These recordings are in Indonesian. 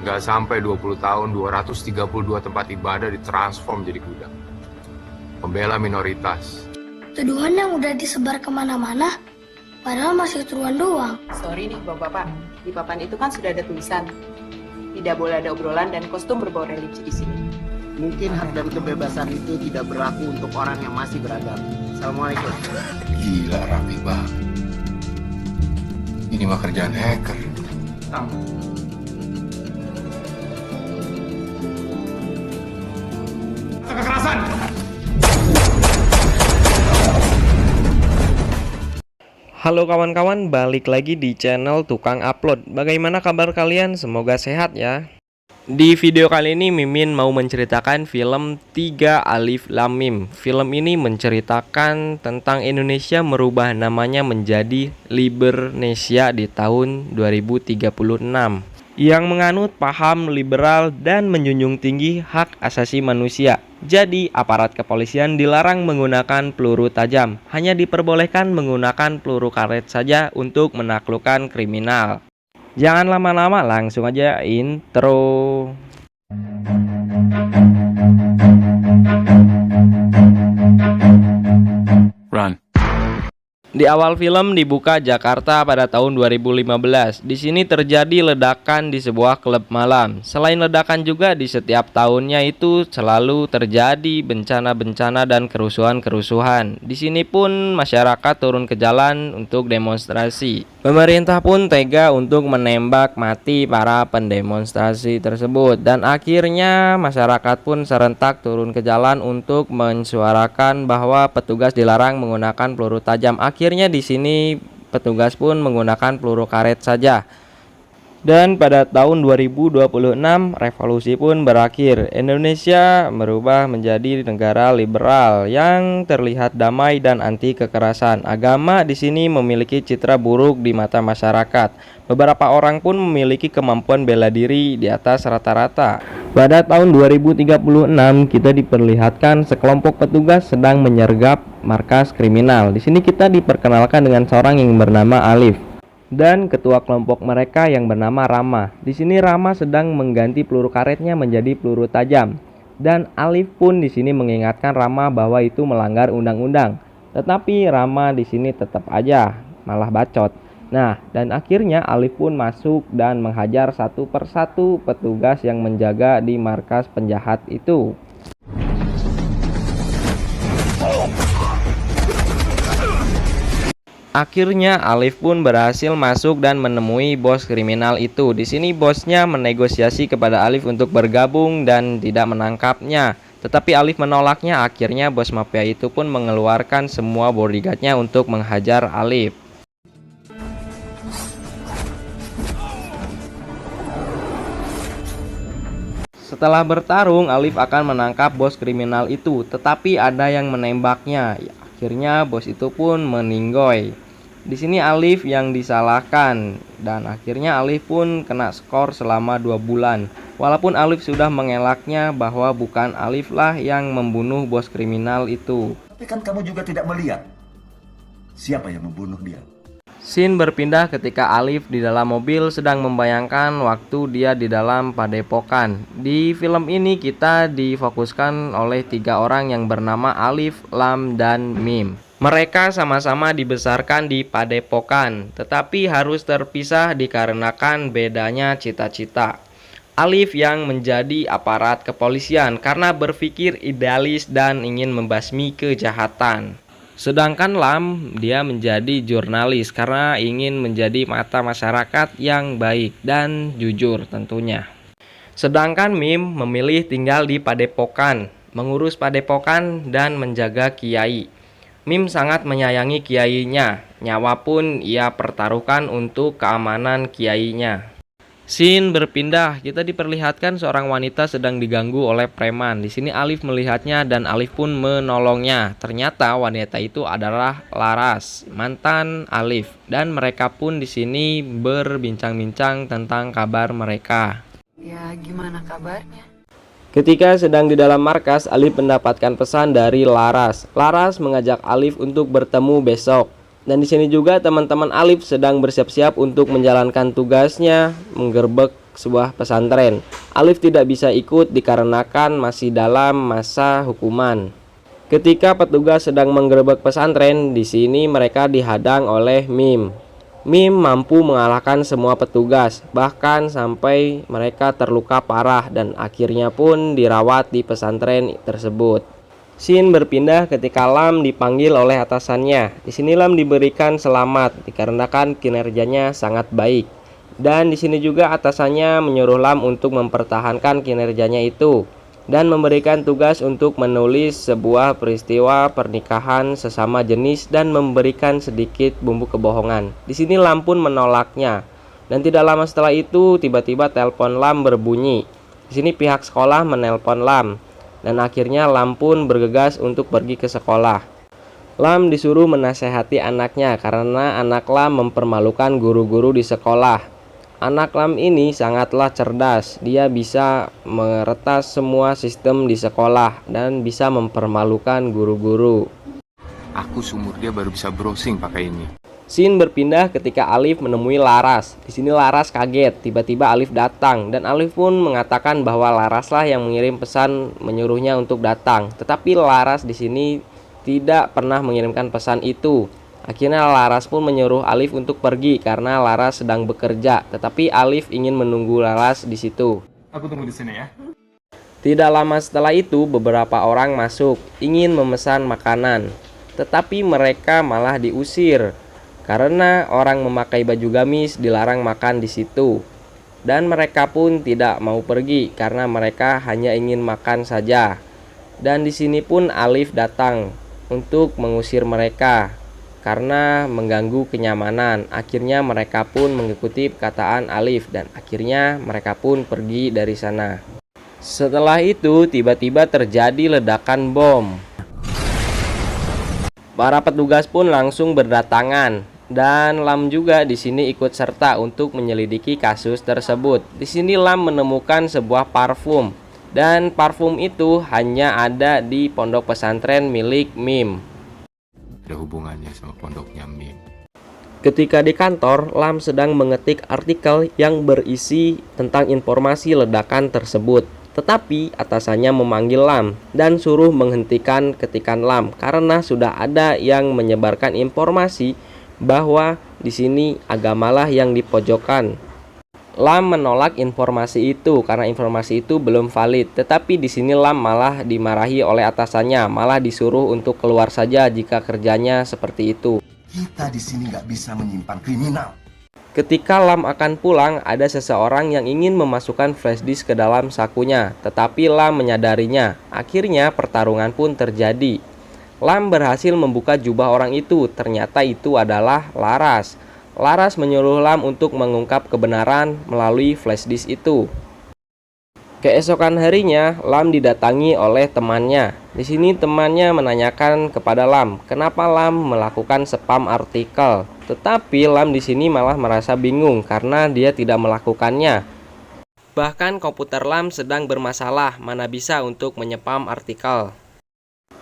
Nggak sampai 20 tahun, 232 tempat ibadah ditransform jadi gudang. Pembela minoritas. Tuduhan yang udah disebar kemana-mana, padahal masih tuduhan doang. Sorry nih bapak-bapak, di papan itu kan sudah ada tulisan. Tidak boleh ada obrolan dan kostum berbau religi di sini. Mungkin hak dan kebebasan itu tidak berlaku untuk orang yang masih beragama. Assalamualaikum. Gila, rapi banget. Ini mah kerjaan hacker. Kekerasan! Halo kawan-kawan, balik lagi di channel Tukang Upload. Bagaimana kabar kalian? Semoga sehat ya. Di video kali ini Mimin mau menceritakan film 3 Alif Lam Mim. Film ini menceritakan tentang Indonesia merubah namanya menjadi Libernesia di tahun 2036, yang menganut paham liberal dan menjunjung tinggi hak asasi manusia. Jadi, aparat kepolisian dilarang menggunakan peluru tajam, hanya diperbolehkan menggunakan peluru karet saja untuk menaklukkan kriminal. Jangan lama-lama, langsung aja intro. Run. Di awal film dibuka Jakarta pada tahun 2015. Di sini terjadi ledakan di sebuah klub malam. Selain ledakan juga di setiap tahunnya itu selalu terjadi bencana-bencana dan kerusuhan-kerusuhan. Di sini pun masyarakat turun ke jalan untuk demonstrasi. Pemerintah pun tega untuk menembak mati para pendemonstrasi tersebut, dan akhirnya masyarakat pun serentak turun ke jalan untuk mensuarakan bahwa petugas dilarang menggunakan peluru tajam. Akhirnya di sini petugas pun menggunakan peluru karet saja. Dan pada tahun 2026 revolusi pun berakhir. Indonesia berubah menjadi negara liberal yang terlihat damai dan anti kekerasan. Agama di sini memiliki citra buruk di mata masyarakat. Beberapa orang pun memiliki kemampuan bela diri di atas rata-rata. Pada tahun 2036 kita diperlihatkan sekelompok petugas sedang menyergap markas kriminal. Di sini kita diperkenalkan dengan seorang yang bernama Alif dan ketua kelompok mereka yang bernama Rama. Di sini Rama sedang mengganti peluru karetnya menjadi peluru tajam, dan Alif pun di sini mengingatkan Rama bahwa itu melanggar undang-undang. Tetapi Rama di sini tetap aja malah bacot. Nah, dan akhirnya Alif pun masuk dan menghajar satu persatu petugas yang menjaga di markas penjahat itu. Akhirnya Alif pun berhasil masuk dan menemui bos kriminal itu. Di sini bosnya menegosiasi kepada Alif untuk bergabung dan tidak menangkapnya. Tetapi Alif menolaknya. Akhirnya bos mafia itu pun mengeluarkan semua bodyguardnya untuk menghajar Alif. Setelah bertarung, Alif akan menangkap bos kriminal itu, tetapi ada yang menembaknya. Akhirnya bos itu pun meninggoy. Di sini Alif yang disalahkan, dan akhirnya Alif pun kena skor selama 2 bulan. Walaupun Alif sudah mengelaknya bahwa bukan Alif lah yang membunuh bos kriminal itu. Tapi kan kamu juga tidak melihat siapa yang membunuh dia. Scene berpindah ketika Alif di dalam mobil sedang membayangkan waktu dia di dalam padepokan. Di film ini kita difokuskan oleh 3 orang yang bernama Alif, Lam, dan Mim. Mereka sama-sama dibesarkan di padepokan, tetapi harus terpisah dikarenakan bedanya cita-cita. Alif yang menjadi aparat kepolisian karena berpikir idealis dan ingin membasmi kejahatan. Sedangkan Lam, dia menjadi jurnalis karena ingin menjadi mata masyarakat yang baik dan jujur tentunya. Sedangkan Mim memilih tinggal di padepokan, mengurus padepokan dan menjaga kiai. Mim sangat menyayangi kiainya, nyawa pun ia pertaruhkan untuk keamanan kiainya. Scene berpindah, kita diperlihatkan seorang wanita sedang diganggu oleh preman. Di sini Alif melihatnya dan Alif pun menolongnya. Ternyata wanita itu adalah Laras, mantan Alif, dan mereka pun di sini berbincang-bincang tentang kabar mereka. Ya, gimana kabarnya? Ketika sedang di dalam markas, Alif mendapatkan pesan dari Laras. Laras mengajak Alif untuk bertemu besok. Dan di sini juga teman-teman Alif sedang bersiap-siap untuk menjalankan tugasnya, menggerbek sebuah pesantren. Alif tidak bisa ikut dikarenakan masih dalam masa hukuman. Ketika petugas sedang menggerebek pesantren, di sini mereka dihadang oleh Mim. Mim mampu mengalahkan semua petugas, bahkan sampai mereka terluka parah dan akhirnya pun dirawat di pesantren tersebut. Scene berpindah ketika Lam dipanggil oleh atasannya. Di sini Lam diberikan selamat dikarenakan kinerjanya sangat baik. Dan di sini juga atasannya menyuruh Lam untuk mempertahankan kinerjanya itu dan memberikan tugas untuk menulis sebuah peristiwa pernikahan sesama jenis dan memberikan sedikit bumbu kebohongan. Di sini Lam pun menolaknya. Dan tidak lama setelah itu tiba-tiba telepon Lam berbunyi. Di sini pihak sekolah menelpon Lam dan akhirnya Lam pun bergegas untuk pergi ke sekolah. Lam disuruh menasehati anaknya karena anak Lam mempermalukan guru-guru di sekolah. Anak Lam ini sangatlah cerdas, dia bisa meretas semua sistem di sekolah dan bisa mempermalukan guru-guru. Aku seumur dia baru bisa browsing pakai ini. Scene berpindah ketika Alif menemui Laras. Di sini Laras kaget, tiba-tiba Alif datang dan Alif pun mengatakan bahwa Laraslah yang mengirim pesan menyuruhnya untuk datang. Tetapi Laras di sini tidak pernah mengirimkan pesan itu. Akhirnya Laras pun menyuruh Alif untuk pergi karena Laras sedang bekerja, tetapi Alif ingin menunggu Laras di situ. Aku tunggu di sini ya. Tidak lama setelah itu, beberapa orang masuk ingin memesan makanan, tetapi mereka malah diusir karena orang memakai baju gamis dilarang makan di situ. Dan mereka pun tidak mau pergi karena mereka hanya ingin makan saja. Dan di sini pun Alif datang untuk mengusir mereka karena mengganggu kenyamanan. Akhirnya mereka pun mengikuti perkataan Alif dan akhirnya mereka pun pergi dari sana. Setelah itu tiba-tiba terjadi ledakan bom. Para petugas pun langsung berdatangan dan Lam juga di sini ikut serta untuk menyelidiki kasus tersebut. Di sini Lam menemukan sebuah parfum dan parfum itu hanya ada di pondok pesantren milik Mim. Ada hubungannya sama pondoknya Mim. Ketika di kantor, Lam sedang mengetik artikel yang berisi tentang informasi ledakan tersebut. Tetapi atasannya memanggil Lam dan suruh menghentikan ketikan Lam karena sudah ada yang menyebarkan informasi bahwa di sini agamalah yang dipojokkan. Lam menolak informasi itu karena informasi itu belum valid. Tetapi di sini Lam malah dimarahi oleh atasannya, malah disuruh untuk keluar saja jika kerjanya seperti itu. Kita di sini nggak bisa menyimpan kriminal. Ketika Lam akan pulang, ada seseorang yang ingin memasukkan flash disk ke dalam sakunya, tetapi Lam menyadarinya. Akhirnya pertarungan pun terjadi. Lam berhasil membuka jubah orang itu, ternyata itu adalah Laras. Laras menyuruh Lam untuk mengungkap kebenaran melalui flash disk itu. Keesokan harinya, Lam didatangi oleh temannya. Di sini temannya menanyakan kepada Lam, kenapa Lam melakukan spam artikel. Tetapi Lam di sini malah merasa bingung karena dia tidak melakukannya. Bahkan komputer Lam sedang bermasalah, mana bisa untuk menyepam artikel.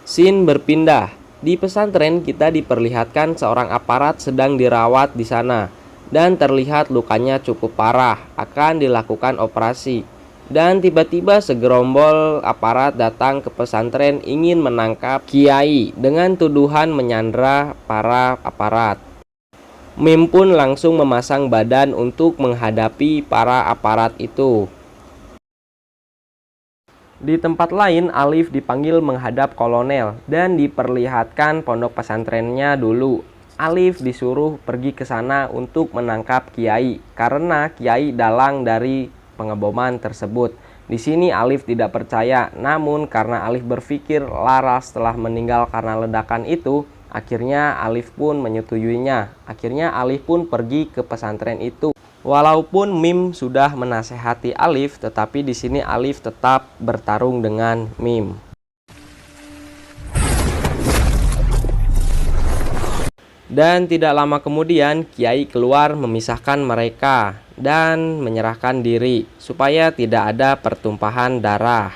Scene berpindah. Di pesantren kita diperlihatkan seorang aparat sedang dirawat di sana dan terlihat lukanya cukup parah, akan dilakukan operasi. Dan tiba-tiba segerombol aparat datang ke pesantren ingin menangkap Kiai dengan tuduhan menyandra para aparat. Mim pun langsung memasang badan untuk menghadapi para aparat itu. Di tempat lain, Alif dipanggil menghadap kolonel dan diperlihatkan pondok pesantrennya dulu. Alif disuruh pergi ke sana untuk menangkap Kiai karena Kiai dalang dari pengeboman tersebut. Di sini Alif tidak percaya, namun karena Alif berpikir Laras telah meninggal karena ledakan itu, akhirnya Alif pun menyetujuinya. Akhirnya Alif pun pergi ke pesantren itu. Walaupun Mim sudah menasehati Alif, tetapi di sini Alif tetap bertarung dengan Mim. Dan tidak lama kemudian Kiai keluar memisahkan mereka dan menyerahkan diri supaya tidak ada pertumpahan darah.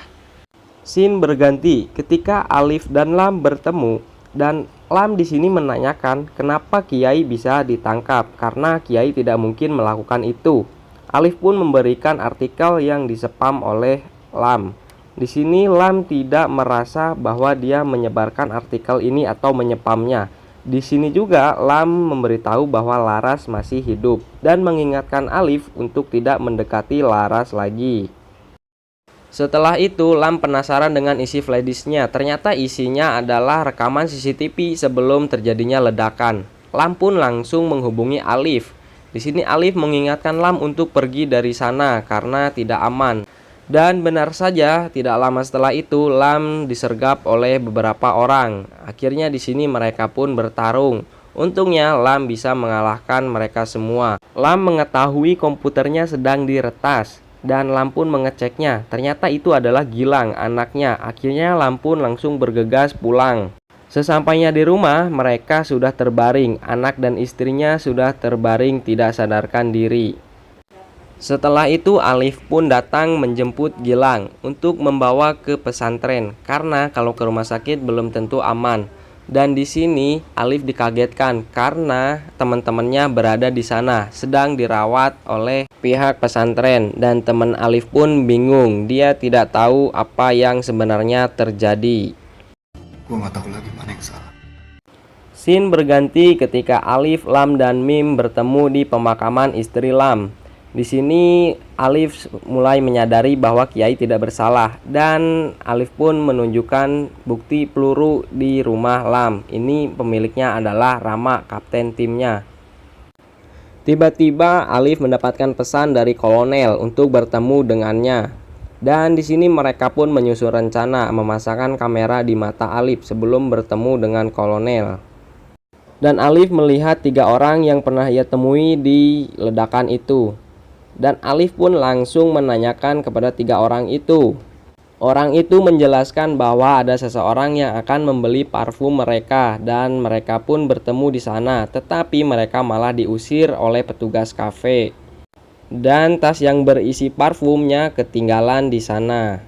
Scene berganti ketika Alif dan Lam bertemu dan Lam di sini menanyakan kenapa Kiai bisa ditangkap karena Kiai tidak mungkin melakukan itu. Alif pun memberikan artikel yang dispam oleh Lam. Di sini Lam tidak merasa bahwa dia menyebarkan artikel ini atau menyepamnya. Di sini juga Lam memberitahu bahwa Laras masih hidup dan mengingatkan Alif untuk tidak mendekati Laras lagi. Setelah itu Lam penasaran dengan isi flashdisknya. Ternyata isinya adalah rekaman CCTV sebelum terjadinya ledakan. Lam pun langsung menghubungi Alif. Di sini Alif mengingatkan Lam untuk pergi dari sana karena tidak aman. Dan benar saja, tidak lama setelah itu Lam disergap oleh beberapa orang. Akhirnya di sini mereka pun bertarung. Untungnya Lam bisa mengalahkan mereka semua. Lam mengetahui komputernya sedang diretas dan Lam pun mengeceknya. Ternyata itu adalah Gilang, anaknya. Akhirnya Lam pun langsung bergegas pulang. Sesampainya di rumah, mereka sudah terbaring. Anak dan istrinya sudah terbaring tidak sadarkan diri. Setelah itu Alif pun datang menjemput Gilang untuk membawa ke pesantren karena kalau ke rumah sakit belum tentu aman. Dan di sini Alif dikagetkan karena teman-temannya berada di sana sedang dirawat oleh pihak pesantren dan teman Alif pun bingung. Dia tidak tahu apa yang sebenarnya terjadi. Gue nggak tahu lagi mana yang salah. Scene berganti ketika Alif, Lam, dan Mim bertemu di pemakaman istri Lam. Di sini Alif mulai menyadari bahwa Kiai tidak bersalah dan Alif pun menunjukkan bukti peluru di rumah Lam. Ini pemiliknya adalah Rama, kapten timnya. Tiba-tiba Alif mendapatkan pesan dari kolonel untuk bertemu dengannya. Dan di sini mereka pun menyusun rencana memasangkan kamera di mata Alif sebelum bertemu dengan kolonel. Dan Alif melihat 3 orang yang pernah ia temui di ledakan itu. Dan Alif pun langsung menanyakan kepada 3 orang itu. Orang itu menjelaskan bahwa ada seseorang yang akan membeli parfum mereka dan mereka pun bertemu di sana, tetapi mereka malah diusir oleh petugas kafe. Dan tas yang berisi parfumnya ketinggalan di sana.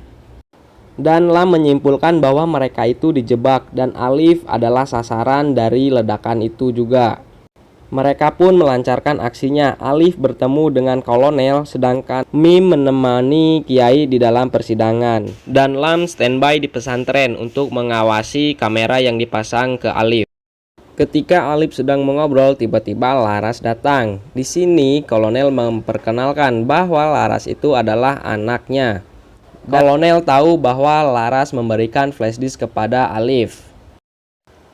Dan Lam menyimpulkan bahwa mereka itu dijebak dan Alif adalah sasaran dari ledakan itu juga. Mereka pun melancarkan aksinya. Alif bertemu dengan kolonel sedangkan Mim menemani Kiai di dalam persidangan. Dan Lam standby di pesantren untuk mengawasi kamera yang dipasang ke Alif. Ketika Alif sedang mengobrol, tiba-tiba Laras datang. Di sini kolonel memperkenalkan bahwa Laras itu adalah anaknya. Kolonel tahu bahwa Laras memberikan flashdisk kepada Alif.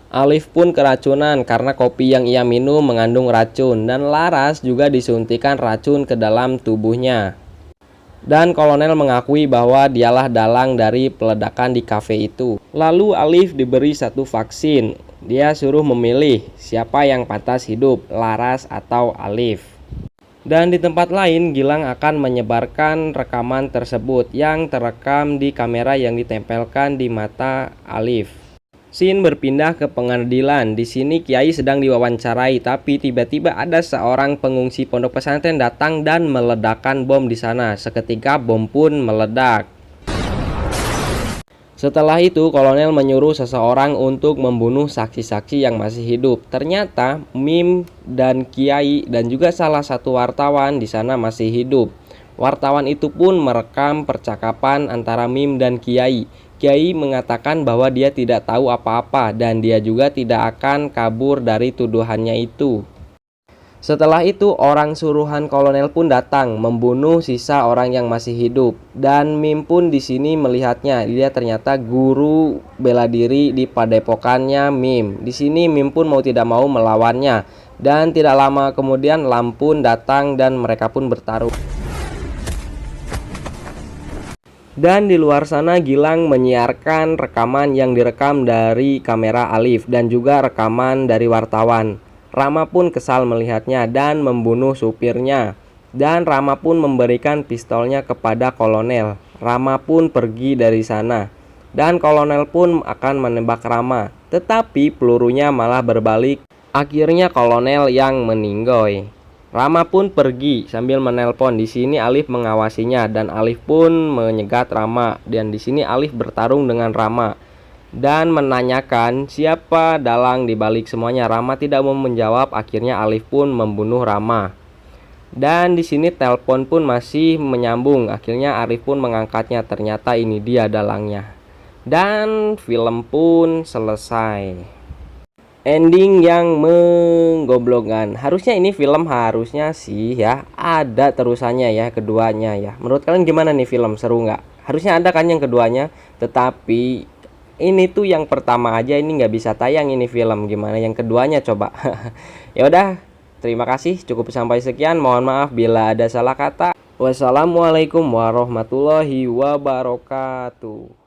Alif pun keracunan karena kopi yang ia minum mengandung racun dan Laras juga disuntikan racun ke dalam tubuhnya. Dan kolonel mengakui bahwa dialah dalang dari peledakan di kafe itu. Lalu Alif diberi 1 vaksin. Dia suruh memilih siapa yang pantas hidup, Laras atau Alif. Dan di tempat lain Gilang akan menyebarkan rekaman tersebut yang terekam di kamera yang ditempelkan di mata Alif. Scene berpindah ke pengadilan. Di sini Kiai sedang diwawancarai, tapi tiba-tiba ada seorang pengungsi pondok pesantren datang dan meledakkan bom di sana. Seketika bom pun meledak. Setelah itu kolonel menyuruh seseorang untuk membunuh saksi-saksi yang masih hidup. Ternyata Mim dan Kiai dan juga salah satu wartawan di sana masih hidup. Wartawan itu pun merekam percakapan antara Mim dan Kiai. Kiai mengatakan bahwa dia tidak tahu apa-apa dan dia juga tidak akan kabur dari tuduhannya itu. Setelah itu orang suruhan kolonel pun datang membunuh sisa orang yang masih hidup dan Mim pun di sini melihatnya. Dia ternyata guru bela diri di padepokannya Mim. Di sini Mim pun mau tidak mau melawannya dan tidak lama kemudian Lam pun datang dan mereka pun bertarung. Dan di luar sana Gilang menyiarkan rekaman yang direkam dari kamera Alif dan juga rekaman dari wartawan. Rama pun kesal melihatnya dan membunuh supirnya. Dan Rama pun memberikan pistolnya kepada kolonel. Rama pun pergi dari sana. Dan kolonel pun akan menembak Rama. Tetapi pelurunya malah berbalik. Akhirnya kolonel yang meninggoy. Rama pun pergi sambil menelpon. Di sini Alif mengawasinya dan Alif pun menyegat Rama. Dan di sini Alif bertarung dengan Rama dan menanyakan siapa dalang di balik semuanya. Rama tidak mau menjawab. Akhirnya Alif pun membunuh Rama. Dan di sini telepon pun masih menyambung. Akhirnya Arif pun mengangkatnya. Ternyata ini dia dalangnya. Dan film pun selesai. Ending yang menggoblokkan. Harusnya ini film harusnya sih ya ada terusannya ya, keduanya ya. Menurut kalian gimana nih film, seru nggak? Harusnya ada kan yang keduanya. Tetapi ini tuh yang pertama aja ini nggak bisa tayang ini film. Gimana yang keduanya coba? Ya udah. Terima kasih, cukup sampai sekian. Mohon maaf bila ada salah kata. Wassalamualaikum warahmatullahi wabarakatuh.